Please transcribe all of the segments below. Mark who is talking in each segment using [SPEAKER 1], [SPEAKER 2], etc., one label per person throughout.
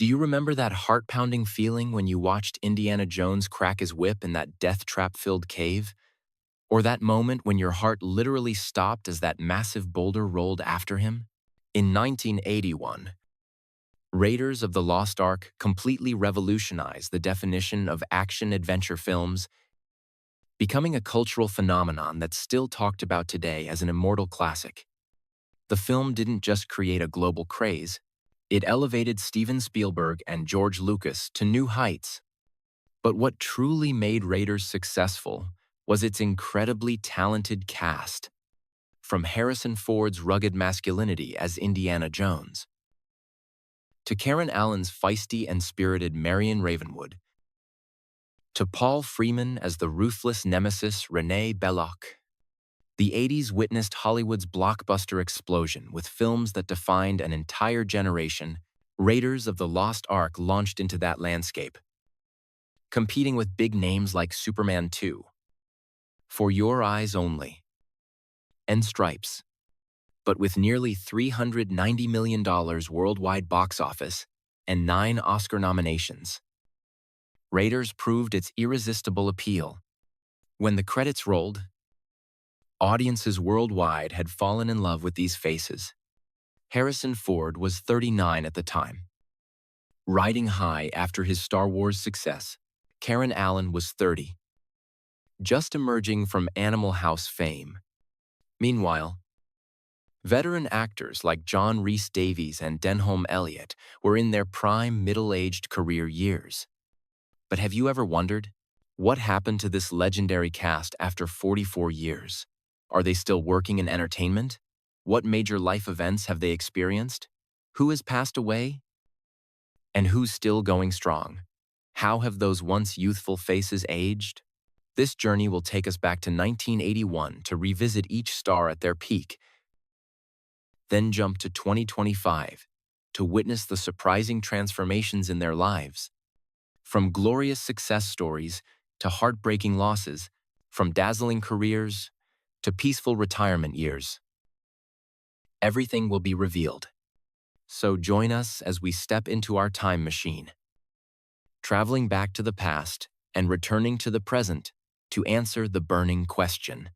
[SPEAKER 1] Do you remember that heart-pounding feeling when you watched Indiana Jones crack his whip in that death trap-filled cave? Or that moment when your heart literally stopped as that massive boulder rolled after him? In 1981, Raiders of the Lost Ark completely revolutionized the definition of action-adventure films, becoming a cultural phenomenon that's still talked about today as an immortal classic. The film didn't just create a global craze, it elevated Steven Spielberg and George Lucas to new heights. But what truly made Raiders successful was its incredibly talented cast, from Harrison Ford's rugged masculinity as Indiana Jones, to Karen Allen's feisty and spirited Marion Ravenwood, to Paul Freeman as the ruthless nemesis Renee Belloc. The 80s witnessed Hollywood's blockbuster explosion with films that defined an entire generation. Raiders of the Lost Ark launched into that landscape, competing with big names like Superman 2, For Your Eyes Only, and Stripes. But with nearly $390 million worldwide box office and 9 Oscar nominations, Raiders proved its irresistible appeal. When the credits rolled, audiences worldwide had fallen in love with these faces. Harrison Ford was 39 at the time. Riding high after his Star Wars success, Karen Allen was 30, just emerging from Animal House fame. Meanwhile, veteran actors like John Rhys Davies and Denholm Elliott were in their prime middle-aged career years. But have you ever wondered, what happened to this legendary cast after 44 years? Are they still working in entertainment? What major life events have they experienced? Who has passed away? And who's still going strong? How have those once youthful faces aged? This journey will take us back to 1981 to revisit each star at their peak, then jump to 2025 to witness the surprising transformations in their lives. From glorious success stories to heartbreaking losses, from dazzling careers to peaceful retirement years, everything will be revealed. So join us as we step into our time machine, traveling back to the past and returning to the present to answer the burning question: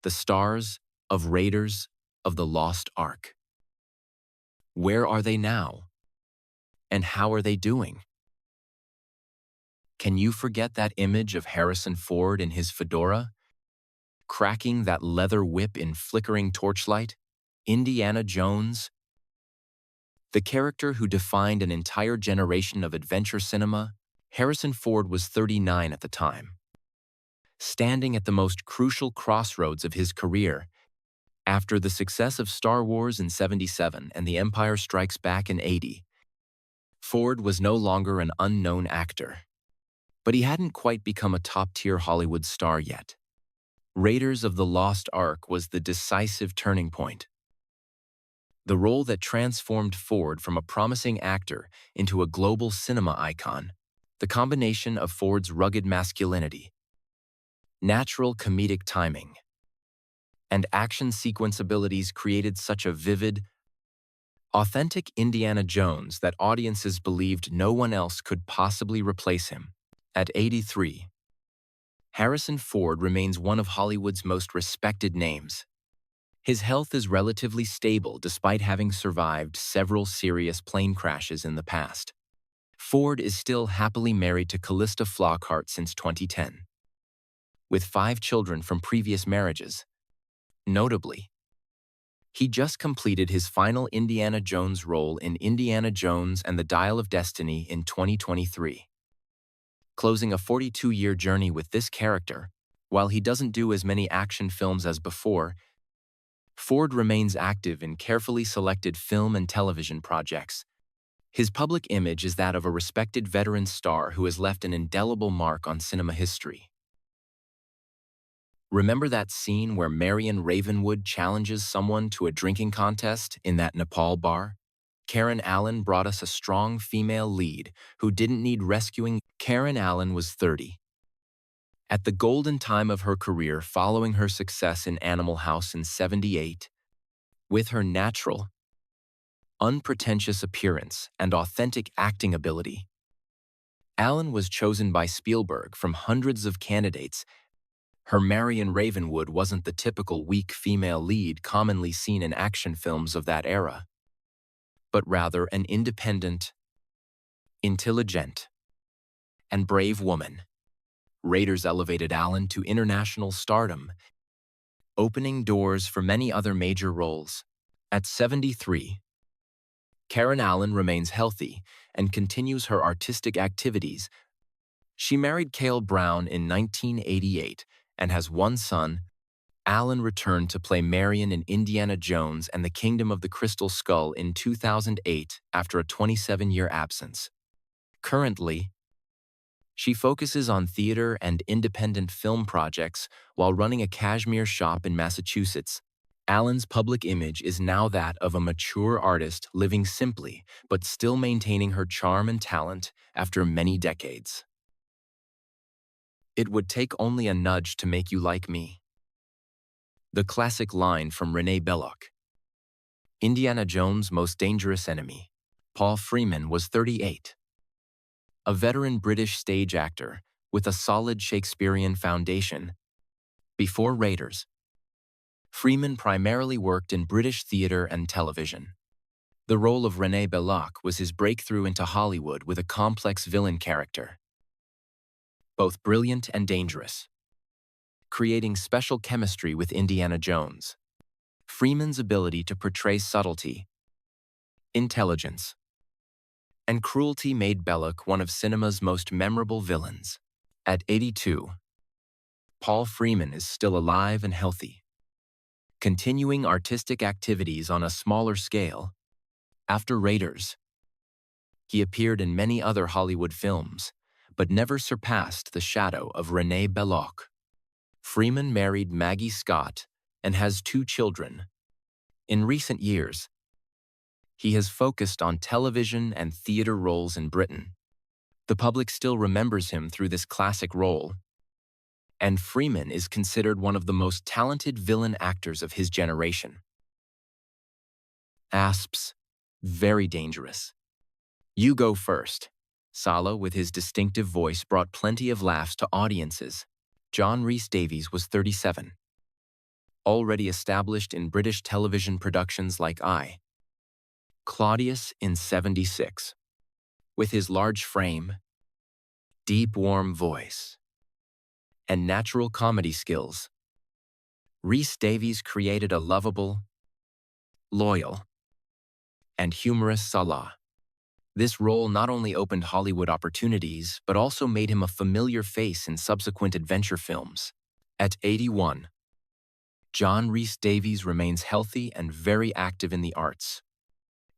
[SPEAKER 1] the stars of Raiders of the Lost Ark. Where are they now? And how are they doing? Can you forget that image of Harrison Ford in his fedora, cracking that leather whip in flickering torchlight? Indiana Jones, the character who defined an entire generation of adventure cinema. Harrison Ford was 39 at the time, standing at the most crucial crossroads of his career. After the success of Star Wars in '77 and The Empire Strikes Back in '80, Ford was no longer an unknown actor. But he hadn't quite become a top-tier Hollywood star yet. Raiders of the Lost Ark was the decisive turning point, the role that transformed Ford from a promising actor into a global cinema icon. The combination of Ford's rugged masculinity, natural comedic timing, and action sequence abilities created such a vivid, authentic Indiana Jones that audiences believed no one else could possibly replace him. At 83, Harrison Ford remains one of Hollywood's most respected names. His health is relatively stable despite having survived several serious plane crashes in the past. Ford is still happily married to Callista Flockhart since 2010, with 5 children from previous marriages. Notably, he just completed his final Indiana Jones role in Indiana Jones and the Dial of Destiny in 2023. Closing a 42-year journey with this character, while he doesn't do as many action films as before, Ford remains active in carefully selected film and television projects. His public image is that of a respected veteran star who has left an indelible mark on cinema history. Remember that scene where Marion Ravenwood challenges someone to a drinking contest in that Nepal bar? Karen Allen brought us a strong female lead who didn't need rescuing. Karen Allen was 30. At the golden time of her career following her success in Animal House in '78, with her natural, unpretentious appearance and authentic acting ability. Alan was chosen by Spielberg from hundreds of candidates. Her Marion Ravenwood wasn't the typical weak female lead commonly seen in action films of that era, but rather an independent, intelligent, and brave woman. Raiders elevated Alan to international stardom, opening doors for many other major roles. At 73, Karen Allen remains healthy and continues her artistic activities. She married Cale Brown in 1988 and has one son. Allen returned to play Marion in Indiana Jones and the Kingdom of the Crystal Skull in 2008 after a 27-year absence. Currently, she focuses on theater and independent film projects while running a cashmere shop in Massachusetts. Allen's public image is now that of a mature artist living simply but still maintaining her charm and talent after many decades. It would take only a nudge to make you like me. The classic line from Renee Belloc. Indiana Jones' most dangerous enemy. Paul Freeman was 38. A veteran British stage actor with a solid Shakespearean foundation. Before Raiders, Freeman primarily worked in British theater and television. The role of Renee Belloc was his breakthrough into Hollywood with a complex villain character, both brilliant and dangerous, creating special chemistry with Indiana Jones. Freeman's ability to portray subtlety, intelligence, and cruelty made Belloc one of cinema's most memorable villains. At 82, Paul Freeman is still alive and healthy, continuing artistic activities on a smaller scale. After Raiders, he appeared in many other Hollywood films, but never surpassed the shadow of Renee Belloc. Freeman married Maggie Scott and has 2 children. In recent years, he has focused on television and theater roles in Britain. The public still remembers him through this classic role, and Freeman is considered one of the most talented villain actors of his generation. Asps, very dangerous. You go first. Sala, with his distinctive voice, brought plenty of laughs to audiences. John Rhys Davies was 37. Already established in British television productions like I. Claudius in 76. With his large frame, deep warm voice, and natural comedy skills, Rhys Davies created a lovable, loyal, and humorous Salah. This role not only opened Hollywood opportunities, but also made him a familiar face in subsequent adventure films. At 81, John Rhys Davies remains healthy and very active in the arts.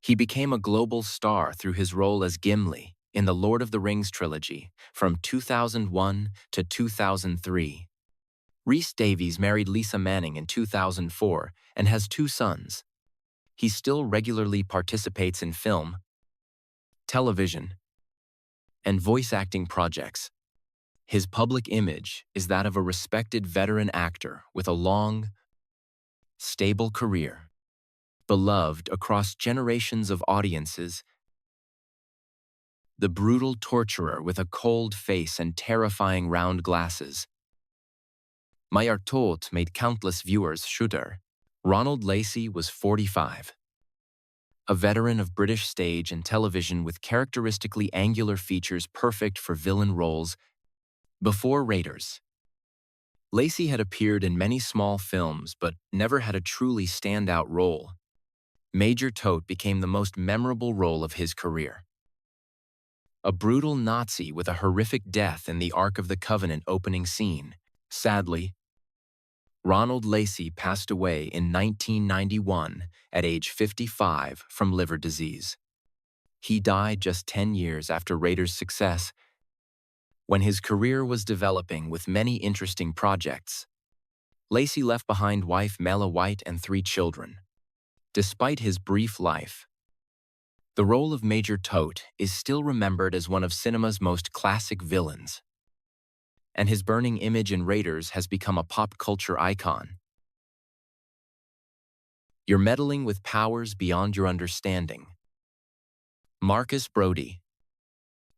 [SPEAKER 1] He became a global star through his role as Gimli in the Lord of the Rings trilogy from 2001 to 2003. Rhys Davies married Lisa Manning in 2004 and has 2 sons. He still regularly participates in film, television, and voice acting projects. His public image is that of a respected veteran actor with a long, stable career, beloved across generations of audiences. The brutal torturer with a cold face and terrifying round glasses. Meyer Todt made countless viewers shudder. Ronald Lacey was 45. A veteran of British stage and television with characteristically angular features perfect for villain roles. Before Raiders, Lacey had appeared in many small films but never had a truly standout role. Major Todt became the most memorable role of his career. A brutal Nazi with a horrific death in the Ark of the Covenant opening scene. Sadly, Ronald Lacey passed away in 1991 at age 55 from liver disease. He died just 10 years after Raiders' success, when his career was developing with many interesting projects. Lacey left behind wife Mela White and 3 children. Despite his brief life, the role of Major Todt is still remembered as one of cinema's most classic villains, and his burning image in Raiders has become a pop culture icon. You're meddling with powers beyond your understanding. Marcus Brody,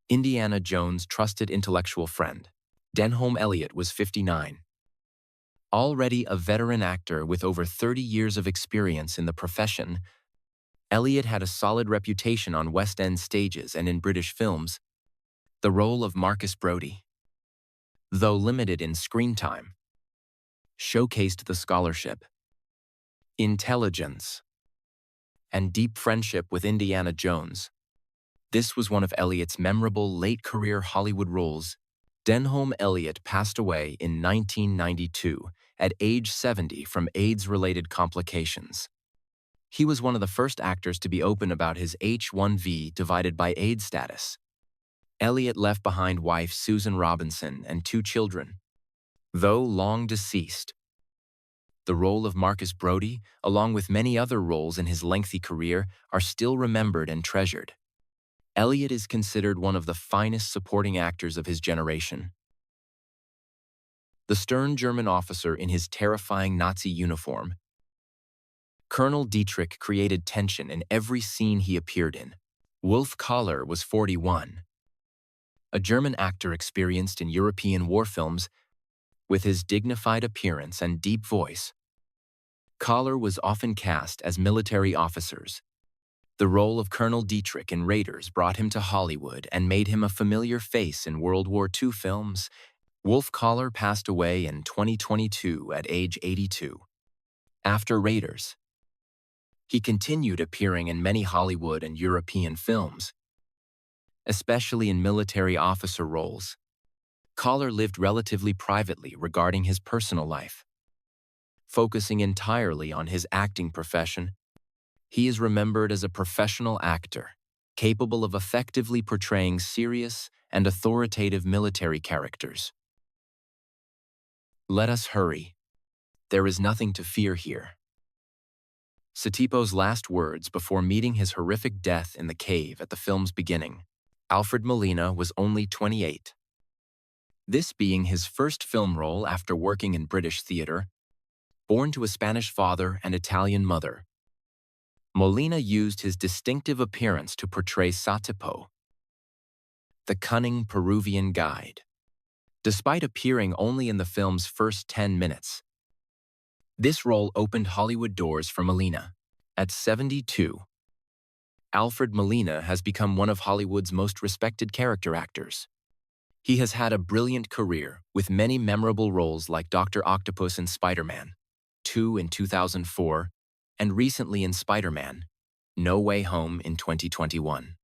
[SPEAKER 1] Indiana Jones' trusted intellectual friend. Denholm Elliott was 59. Already a veteran actor with over 30 years of experience in the profession, Elliott had a solid reputation on West End stages and in British films. The role of Marcus Brody, though limited in screen time, showcased the scholarship, intelligence, and deep friendship with Indiana Jones. This was one of Elliott's memorable late-career Hollywood roles. Denholm Elliott passed away in 1992 at age 70 from AIDS-related complications. He was one of the first actors to be open about his H1V divided by AIDS status. Elliott left behind wife Susan Robinson and 2 children. Though long deceased, the role of Marcus Brody, along with many other roles in his lengthy career, are still remembered and treasured. Elliott is considered one of the finest supporting actors of his generation. The stern German officer in his terrifying Nazi uniform, Colonel Dietrich created tension in every scene he appeared in. Wolf Kahler was 41. A German actor experienced in European war films, with his dignified appearance and deep voice, Kahler was often cast as military officers. The role of Colonel Dietrich in Raiders brought him to Hollywood and made him a familiar face in World War II films. Wolf Kahler passed away in 2022 at age 82. After Raiders, he continued appearing in many Hollywood and European films, especially in military officer roles. Kahler lived relatively privately regarding his personal life. Focusing entirely on his acting profession, he is remembered as a professional actor, capable of effectively portraying serious and authoritative military characters. Let us hurry. There is nothing to fear here. Satipo's last words before meeting his horrific death in the cave at the film's beginning. Alfred Molina was only 28. This being his first film role after working in British theater. Born to a Spanish father and Italian mother, Molina used his distinctive appearance to portray Satipo, the cunning Peruvian guide. Despite appearing only in the film's first 10 minutes, this role opened Hollywood doors for Molina. At 72, Alfred Molina has become one of Hollywood's most respected character actors. He has had a brilliant career with many memorable roles like Dr. Octopus in Spider-Man 2 in 2004, and recently in Spider-Man No Way Home in 2021.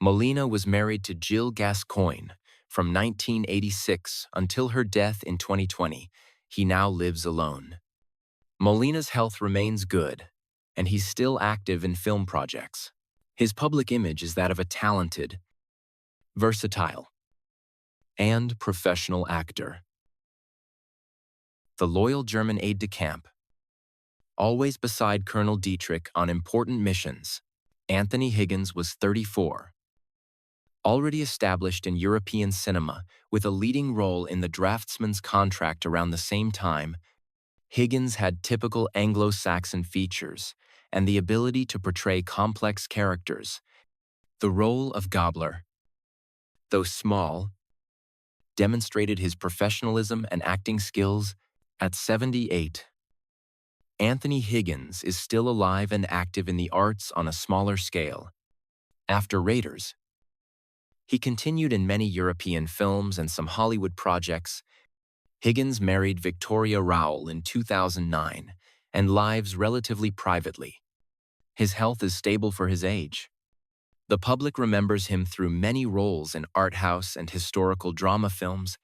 [SPEAKER 1] Molina was married to Jill Gascoigne from 1986 until her death in 2020. He now lives alone. Molina's health remains good, and he's still active in film projects. His public image is that of a talented, versatile, and professional actor. The loyal German aide-de-camp, always beside Colonel Dietrich on important missions, Anthony Higgins was 34. Already established in European cinema with a leading role in The Draftsman's Contract around the same time, Higgins had typical Anglo-Saxon features and the ability to portray complex characters. The role of Gobbler, though small, demonstrated his professionalism and acting skills. At 78, Anthony Higgins is still alive and active in the arts on a smaller scale. After Raiders, he continued in many European films and some Hollywood projects. Higgins married Victoria Rowell in 2009 and lives relatively privately. His health is stable for his age. The public remembers him through many roles in art house and historical drama films.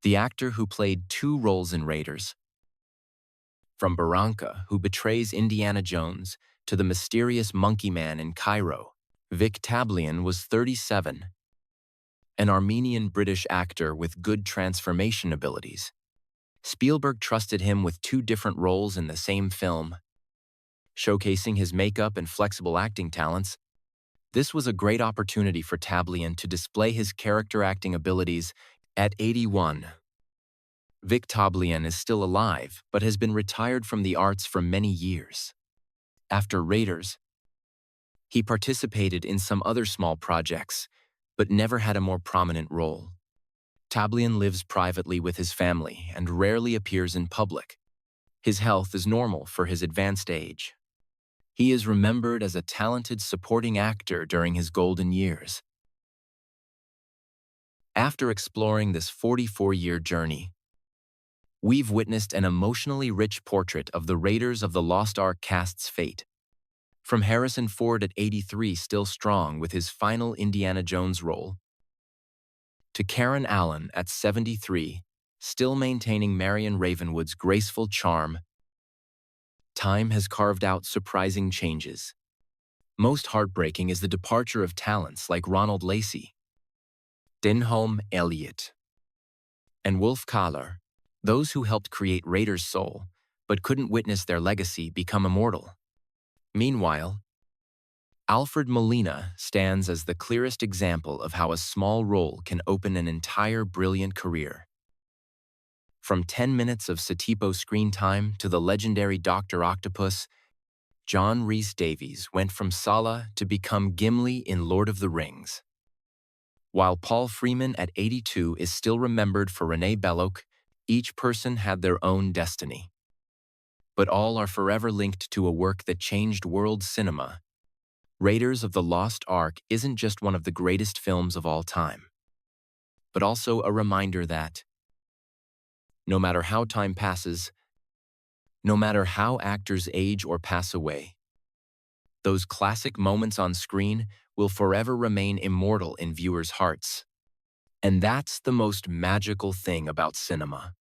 [SPEAKER 1] The actor who played 2 roles in Raiders, from Barranca, who betrays Indiana Jones, to the mysterious monkey man in Cairo, Vic Tablian was 37. An Armenian-British actor with good transformation abilities. Spielberg trusted him with 2 different roles in the same film, showcasing his makeup and flexible acting talents. This was a great opportunity for Tablian to display his character acting abilities. At 81, Vic Tablian is still alive but has been retired from the arts for many years. After Raiders, He participated in some other small projects, but never had a more prominent role. Tablian lives privately with his family and rarely appears in public. His health is normal for his advanced age. He is remembered as a talented supporting actor during his golden years. After exploring this 44-year journey, we've witnessed an emotionally rich portrait of the Raiders of the Lost Ark cast's fate. From Harrison Ford at 83, still strong with his final Indiana Jones role, to Karen Allen at 73, still maintaining Marion Ravenwood's graceful charm, time has carved out surprising changes. Most heartbreaking is the departure of talents like Ronald Lacey, Denholm Elliott, and Wolf Kahler, those who helped create Raiders' soul but couldn't witness their legacy become immortal. Meanwhile, Alfred Molina stands as the clearest example of how a small role can open an entire brilliant career. From 10 minutes of Satipo screen time to the legendary Dr. Octopus, John Rhys Davies went from Sala to become Gimli in Lord of the Rings. While Paul Freeman at 82 is still remembered for Renee Belloc, each person had their own destiny. But all are forever linked to a work that changed world cinema. Raiders of the Lost Ark isn't just one of the greatest films of all time, but also a reminder that no matter how time passes, no matter how actors age or pass away, those classic moments on screen will forever remain immortal in viewers' hearts. And that's the most magical thing about cinema.